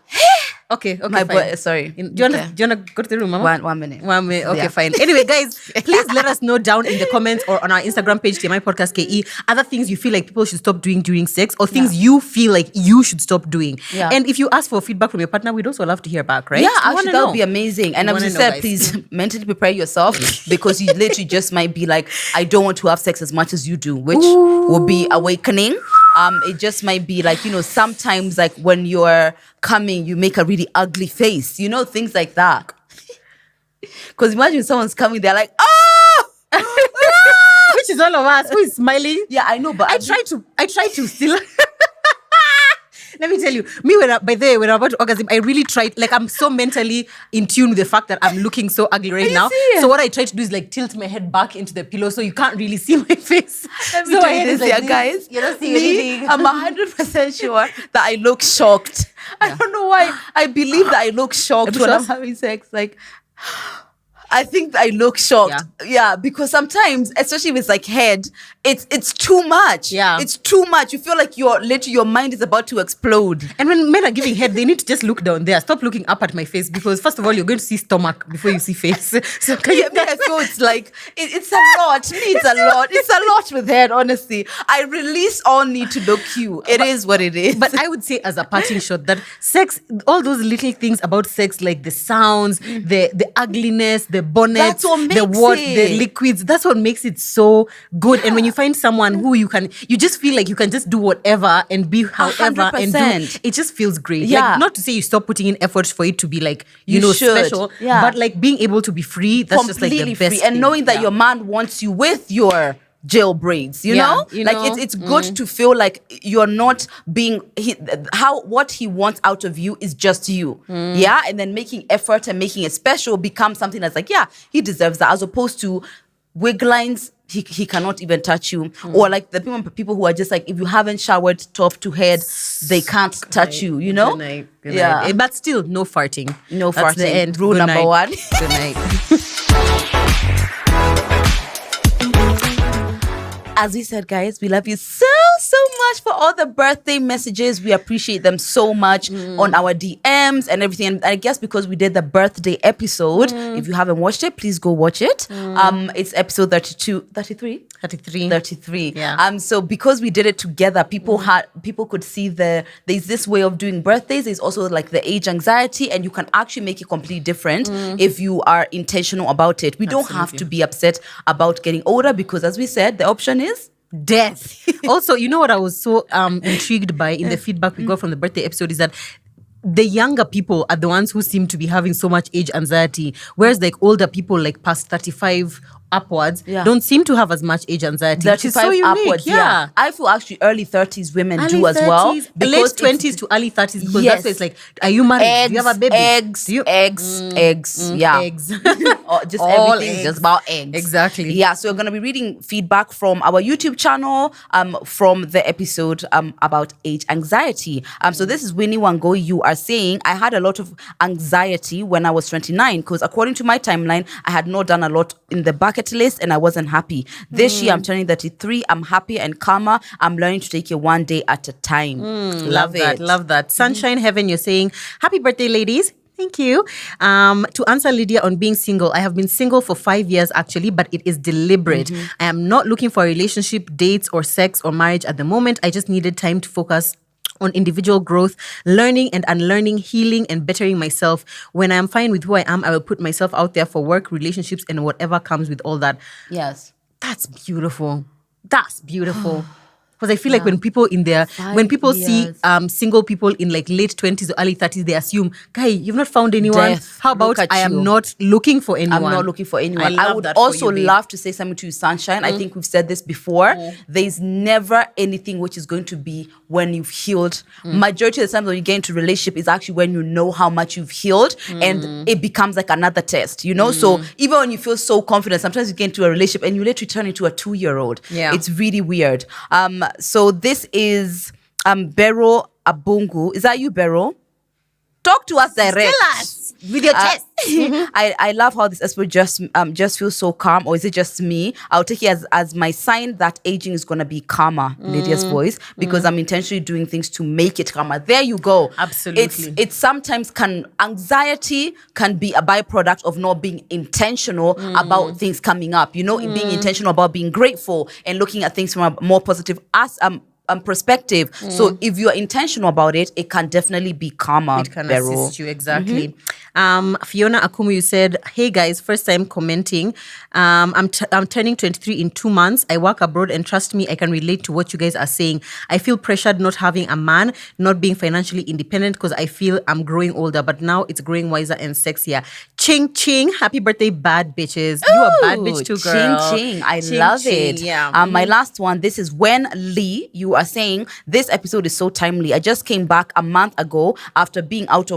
Okay, my fine. boy, sorry. Do you want to go to the room, Mama? 1 minute. 1 minute. Okay, fine. Anyway, guys, please let us know down in the comments or on our Instagram page, TMI Podcast KE, other things you feel like people should stop doing during sex or things you feel like you should stop doing. Yeah. And if you ask for feedback from your partner, we'd also love to hear back, right? Yeah, actually, that would be amazing. And as you said, please mentally prepare yourself because you literally just might be like, I don't want to have sex as much as you do, which will be awakening. It just might be like, sometimes like when you're coming, you make a really ugly face, things like that. Because imagine someone's coming, they're like, oh! Which is all of us who is smiling. Yeah, I know, but I try to still. Let me tell you, when I'm about to orgasm, I really tried, like I'm so mentally in tune with the fact that I'm looking so ugly right now. So what I try to do is like tilt my head back into the pillow so you can't really see my face. Let me tell you this, guys. You don't see anything. I'm 100% sure that I look shocked. I don't know why. I believe that I look shocked when I'm having sex. Like, I think I look shocked. Yeah, because sometimes, especially if it's like head, it's too much. Yeah. It's too much. You feel like your mind is about to explode. And when men are giving head, they need to just look down there. Stop looking up at my face, because first of all, you're going to see stomach before you see face. So I feel it's like it's a lot. Me, it's a lot. It's a lot with head, honestly. I release all need to look cute. It is what it is. But I would say, as a parting shot, that sex, all those little things about sex, like the sounds, the ugliness, the bonnet, the liquids, that's what makes it so good. And when you find someone who you just feel like you can just do whatever and be however 100%. And do, it just feels great. Yeah. Like, not to say you stop putting in effort for it to be like, you know, should. special, but like being able to be free, that's completely just like the best free. And knowing that your man wants you with your jail braids, you know? Like it's good to feel like you're not being what he wants out of you is just you. Yeah. And then making effort and making it special becomes something that's like, yeah, he deserves that, as opposed to wig lines. He cannot even touch you. Or like the people who are just like, if you haven't showered top to head, they can't touch you, you know? Good night. But still, no farting. No That's farting. The end. Rule Good number night. 1. Good night. As we said, guys, we love you so much for all the birthday messages. We appreciate them so much on our DMs and everything. And I guess because we did the birthday episode, if you haven't watched it, please go watch it. It's episode 33. Yeah. So because we did it together, people could see there's this way of doing birthdays. There's also like the age anxiety, and you can actually make it completely different if you are intentional about it. We don't have to be upset about getting older, because as we said, the option is death. Also, you know what I was so intrigued by in the feedback we got from the birthday episode is that the younger people are the ones who seem to be having so much age anxiety, whereas like older people, like past 35 upwards, don't seem to have as much age anxiety. 35 which is so unique. Upwards, yeah. I feel actually early 30s women do as well. Late 20s to early 30s, because that's where it's like, are you married? Eggs, do you have a baby? Eggs. Yeah. Eggs. Or just all everything eggs. just about eggs. Exactly. Yeah, so we're going to be reading feedback from our YouTube channel from the episode about age anxiety. So this is Winnie Wango. You are saying, I had a lot of anxiety when I was 29, because according to my timeline, I had not done a lot in the bucket list and I wasn't happy. This year, I'm turning 33. I'm happy and calmer. I'm learning to take it one day at a time. Love it. Love that. Sunshine Heaven, you're saying, happy birthday, ladies. Thank you. To answer Lydia on being single, I have been single for 5 years actually, but it is deliberate. I am not looking for a relationship, dates, or sex or marriage at the moment. I just needed time to focus on individual growth, learning and unlearning, healing and bettering myself. When I am fine with who I am, I will put myself out there for work, relationships, and whatever comes with all that. Yes. That's beautiful. Because I feel like when people see single people in like late 20s or early 30s, they assume, guy, you've not found anyone. Death. How about I am not looking for anyone? I'm not looking for anyone. I would that also for you, love to say something to you, Sunshine. I think we've said this before. There's never anything which is going to be when you've healed. Majority of the time when you get into a relationship is actually when you know how much you've healed, and it becomes like another test, you know? So even when you feel so confident, sometimes you get into a relationship and you literally turn into a 2-year-old. Yeah. It's really weird. So this is Bero Abungu. Is that you, Bero? Talk to us direct. Tell us with your chest. I love how this episode just feels so calm. Or is it just me? I'll take it as my sign that aging is gonna be calmer, Lydia's voice, because I'm intentionally doing things to make it calmer. There you go. Absolutely. It's sometimes anxiety can be a byproduct of not being intentional about things coming up. You know, being intentional about being grateful and looking at things from a more positive perspective. So if you're intentional about it, it can definitely be calmer. It can assist you, exactly. Fiona Akumu, you said, hey guys, first time commenting. I'm turning 23 in 2 months. I work abroad, and trust me, I can relate to what you guys are saying. I feel pressured not having a man, not being financially independent, because I feel I'm growing older, but now it's growing wiser and sexier. Ching ching, happy birthday, bad bitches. You are a bad bitch too, girl. Ching ching, love it. Yeah. My last one, this is When Lee, you are saying, this episode is so timely. I just came back a month ago after being out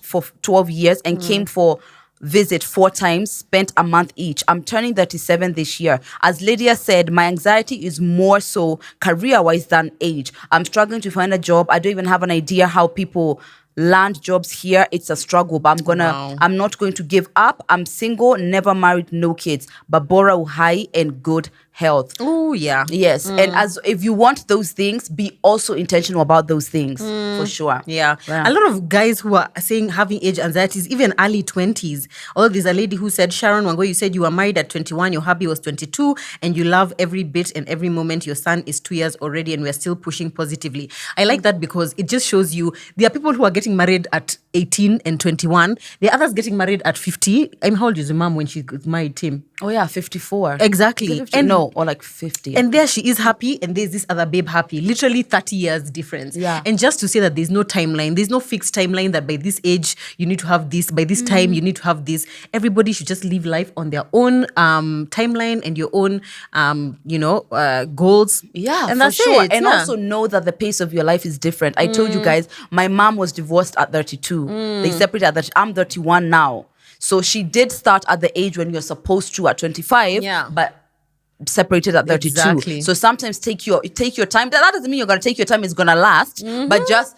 for 12 years and came for visit 4 times, spent a month each. I'm turning 37 this year. As Lydia said, my anxiety is more so career-wise than age. I'm struggling to find a job. I don't even have an idea how people land jobs here, it's a struggle, but I'm not going to give up. I'm single, never married, no kids, but bora uhai and good health. Oh yeah. Yes. And as if you want those things, be also intentional about those things for sure. Yeah. A lot of guys who are saying having age anxieties, even early 20s. Although there's a lady who said, Sharon Wango, you said you were married at 21, your hubby was 22, and you love every bit and every moment. Your son is 2 years already, and we're still pushing positively. I like that because it just shows you there are people who are getting married at 18 and 21. There are others getting married at 50. I mean, how old is your mom when she got married, Tim? Oh yeah, 54. Exactly. And no, or like 50. And there she is happy, and there's this other babe happy. Literally 30 years difference. Yeah. And just to say that there's no timeline, there's no fixed timeline that by this age you need to have this, by this time you need to have this. Everybody should just live life on their own timeline and your own, goals. Yeah, and for that's sure. it. And Yeah. also know that the pace of your life is different. I told you guys, my mom was divorced at 32. They separated at 30. I'm 31 now. So she did start at the age when you're supposed to at 25. Yeah. But separated at 32. Exactly. So sometimes take your time. That doesn't mean you're gonna take your time, it's gonna last. But just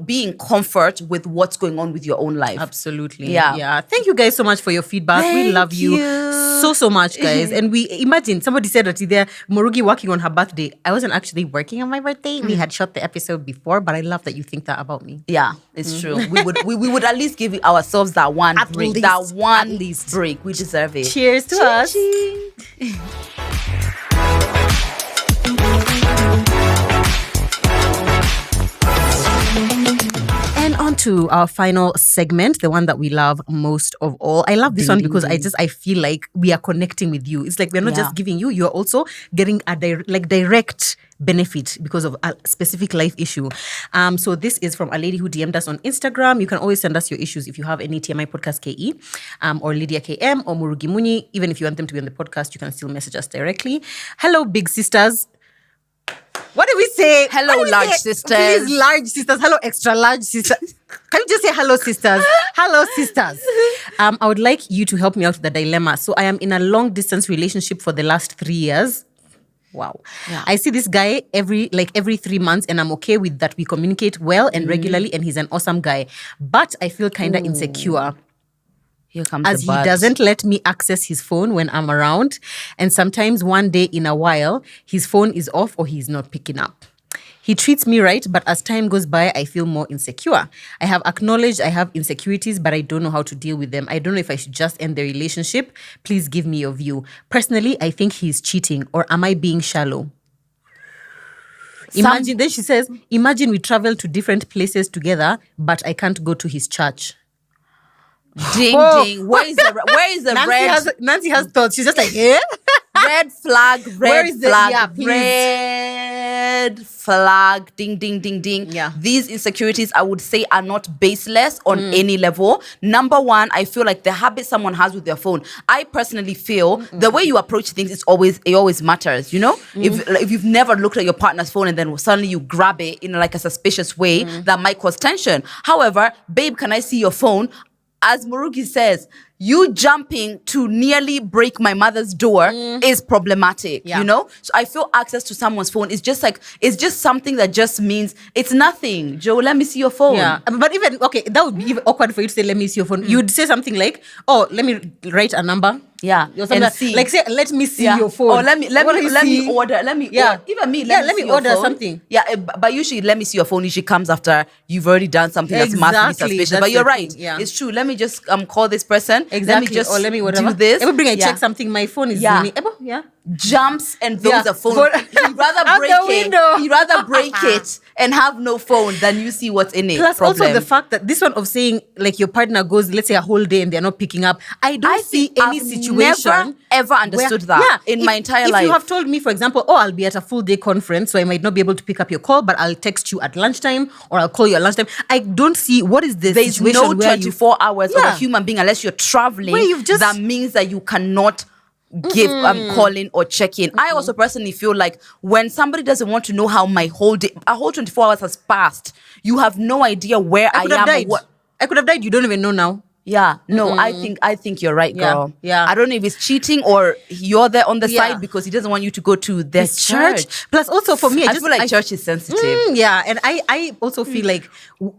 be in comfort with what's going on with your own life. Absolutely. Yeah. Thank you guys so much for your feedback. We Thank love you you. so much, guys. And we imagine somebody said that there Morugi working on her birthday. I wasn't actually working on my birthday. We had shot the episode before, but I love that you think that about me. Yeah, it's true. We would at least give ourselves that one At break. least. That one At least. break. We deserve it. Cheers to us. And on to our final segment, the one that we love most of all. I love this one because I feel like we are connecting with you. It's like we're not just giving you, you're also getting a direct benefit because of a specific life issue. So this is from a lady who DM'd us on Instagram. You can always send us your issues if you have any TMI Podcast KE or Lydia KM or Murugi Muni. Even if you want them to be on the podcast, you can still message us directly. Hello, big sisters. What do we say? Hello, large sisters. Please, large sisters. Hello, extra large sisters. Can you just say hello, sisters? Hello, sisters. I would like you to help me out with the dilemma. So I am in a long distance relationship for the last 3 years. Wow. Yeah. I see this guy every 3 months, and I'm okay with that. We communicate well and regularly, and he's an awesome guy. But I feel kind of insecure. Here comes As the he but. doesn't let me access his phone when I'm around. And sometimes one day in a while, his phone is off or he's not picking up. He treats me right, but as time goes by, I feel more insecure. I have acknowledged I have insecurities, but I don't know how to deal with them. I don't know if I should just end the relationship. Please give me your view. Personally, I think he's cheating, or am I being shallow? Then she says, imagine we travel to different places together, but I can't go to his church. Ding ding. Where is the red? Nancy has thoughts. She's just like, eh? Red flag, Where is the- flag, yeah, please. red flag, ding, ding, ding, ding. Yeah. These insecurities, I would say, are not baseless on any level. Number one, I feel like the habit someone has with their phone. I personally feel the way you approach things it always matters. You know, if you've never looked at your partner's phone and then suddenly you grab it in like a suspicious way, that might cause tension. However, babe, can I see your phone? As Murugi says, you jumping to nearly break my mother's door is problematic, Yeah. you know? So I feel access to someone's phone is just something that just means it's nothing. Joe, let me see your phone. Yeah. But even, okay, that would be even awkward for you to say, let me see your phone. You would say something like, oh, let me write a number. Yeah. Or something And see. like say, let me see Yeah. your phone. Or let me order. Yeah. Or even me. Yeah, let see me your order phone. something. Yeah, but usually let me see your phone usually comes after you've already done something that's massively Exactly, suspicious. that's But you're the right. thing, yeah. It's true. Let me just call this person. Exactly. Let me whatever. do this. Let me bring a Yeah. check something. My phone is Yeah. ringing. Yeah. Jumps and throws Yeah. a phone. Phone- He'd rather Out break the it. window. He'd rather break it and have no phone than you see what's in it. Plus Problem. also the fact that this one of saying like your partner goes, let's say a whole day and they're not picking up. I don't see any I've situation. never ever understood that in my entire life. If you have told me, for example, I'll be at a full day conference, so I might not be able to pick up your call, but I'll text you at lunchtime or I'll call you at lunchtime. I don't see what is the There's situation no where 24 hours of Yeah. a human being unless you're traveling. Where you've just- that means that you cannot give calling or check in. I also personally feel like when somebody doesn't want to know how my whole day, a whole 24 hours has passed, you have no idea where I I could have am. died. Or what. I could have died. You don't even know now. Yeah, no, I think you're right, girl. Yeah. I don't know if it's cheating or you're there on the side because he doesn't want you to go to their church. Plus, also for me, I feel like church is sensitive. And I also feel like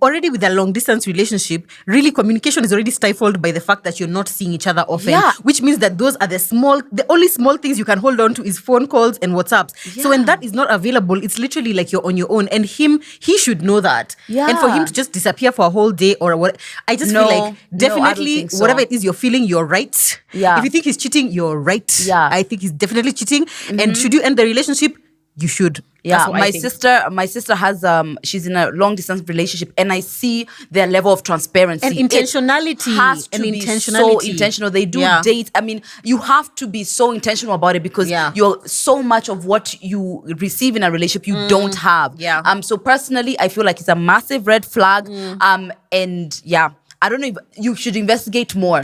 already with a long distance relationship, really communication is already stifled by the fact that you're not seeing each other often. Yeah. Which means that those are the only small things you can hold on to is phone calls and WhatsApps. Yeah. So when that is not available, it's literally like you're on your own. And he should know that. Yeah. And for him to just disappear for a whole day or what, I just feel like definitely I don't think so. whatever it is you're feeling, you're right. Yeah. If you think he's cheating, you're right. Yeah. I think he's definitely cheating. And should you end the relationship? You should. Yeah, my sister has she's in a long distance relationship, and I see their level of transparency and intentionality. It has to be so intentional. They do dates. I mean, you have to be so intentional about it because you're so much of what you receive in a relationship you don't have. Yeah. So personally, I feel like it's a massive red flag. And yeah, I don't know if you should investigate more.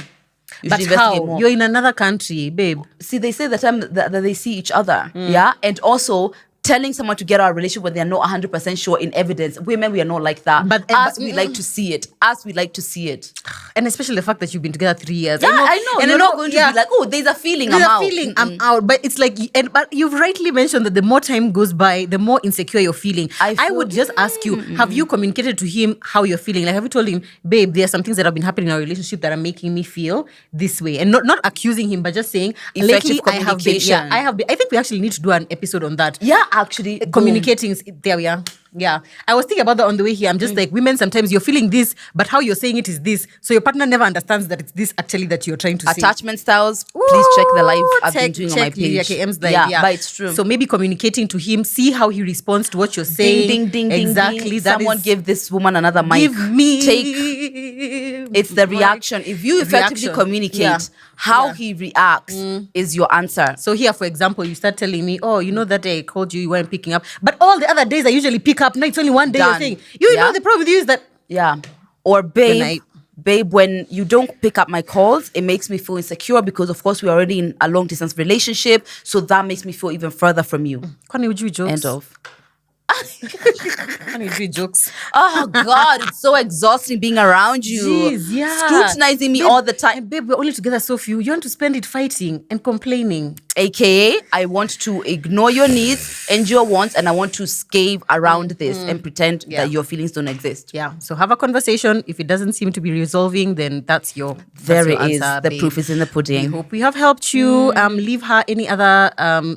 But how? You're in another country, babe. See, they say the time that they see each other. Yeah. And also telling someone to get out of a relationship when they're not 100% sure in evidence. Women, we are not like that. But we like to see it. We like to see it. And especially the fact that you've been together 3 years. Yeah, I know. And you're not going to be like, oh, there's a feeling, I'm out. But it's like, but you've rightly mentioned that the more time goes by, the more insecure you're feeling. I would just ask you, have you communicated to him how you're feeling? Like, have you told him, babe, there are some things that have been happening in our relationship that are making me feel this way? And not accusing him, but just saying, effective communication. I have been. I think we actually need to do an episode on that. Yeah, actually. Communicating, there we are. Yeah. I was thinking about that on the way here. I'm just like, women, sometimes you're feeling this, but how you're saying it is this. So your partner never understands that it's this actually that you're trying to say. Attachment styles, please check the live I've been doing on my page. Yeah, but it's true. So maybe communicating to him, see how he responds to what you're saying. Ding, exactly. Someone give this woman another mic. Give me. It's the reaction. If you effectively communicate how he reacts is your answer. So here, for example, you start telling me, oh, you know that day I called you weren't picking up. But all the other days I usually pick up. Now it's only one day thing. You know the problem with you is that... Yeah. Or babe, when you don't pick up my calls, it makes me feel insecure because, of course, we're already in a long distance relationship. So that makes me feel even further from you. End of. Jokes. Oh God, it's so exhausting being around you. Jeez, yeah. Scrutinizing me all the time. And babe, we're only together so few. You want to spend it fighting and complaining. AKA, I want to ignore your needs and your wants, and I want to scave around this and pretend that your feelings don't exist. Yeah. So have a conversation. If it doesn't seem to be resolving, then that's your There it answer, is. The babe. proof is in the pudding. We hope we have helped you. Leave her any other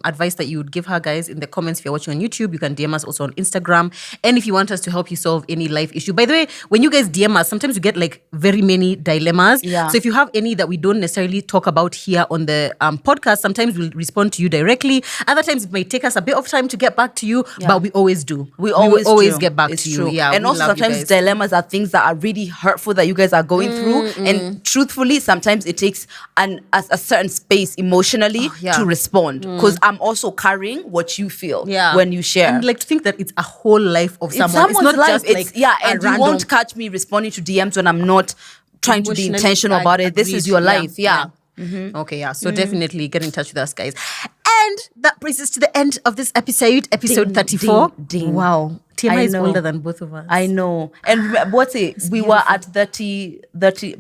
advice that you would give her, guys, in the comments. If you're watching on YouTube, you can DM us also on Instagram. And if you want us to help you solve any life issue. By the way, when you guys DM us, sometimes we get like very many dilemmas. Yeah. So if you have any that we don't necessarily talk about here on the podcast, sometimes we'll respond to you directly. Other times it might take us a bit of time to get back to you, but we always do. We always get back it's to true. you. Yeah. And also sometimes dilemmas are things that are really hurtful that you guys are going through. And truthfully, sometimes it takes a certain space emotionally to respond. Because I'm also carrying what you feel when you share. And like to think that it's a whole life of someone. It's not life. just like and you won't catch me responding to DMs when I'm not trying to be intentional about it. This is your life. Yeah. Okay, yeah. So definitely get in touch with us, guys. And that brings us to the end of this episode 34. Ding. Wow. TMI is older than both of us. I know. And what's it? We were at 30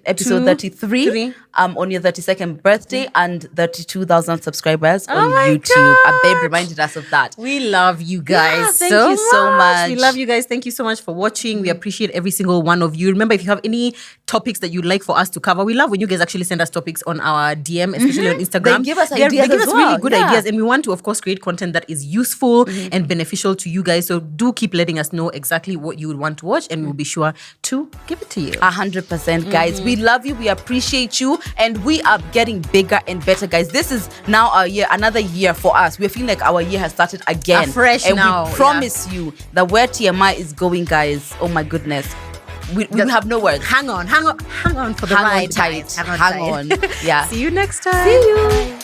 episode 33 on your 32nd birthday and 32,000 subscribers on YouTube. A babe reminded us of that. We love you guys. Thank you so much. We love you guys. Thank you so much for watching. We appreciate every single one of you. Remember, if you have any topics that you'd like for us to cover, we love when you guys actually send us topics on our DM, especially on Instagram. They give us ideas. They give us really good ideas, and we want to, of course, create content that is useful and beneficial to you guys. So do keep letting us know exactly what you would want to watch, and we'll be sure to give it to you. 100%, guys. We love you. We appreciate you, and we are getting bigger and better, guys. This is now our year, another year for us. We're feeling like our year has started again, fresh and now. We promise you that where TMI is going, guys. Oh my goodness. We have no words. Hang on for the ride. Hang on tight. Yeah. See you next time. See you.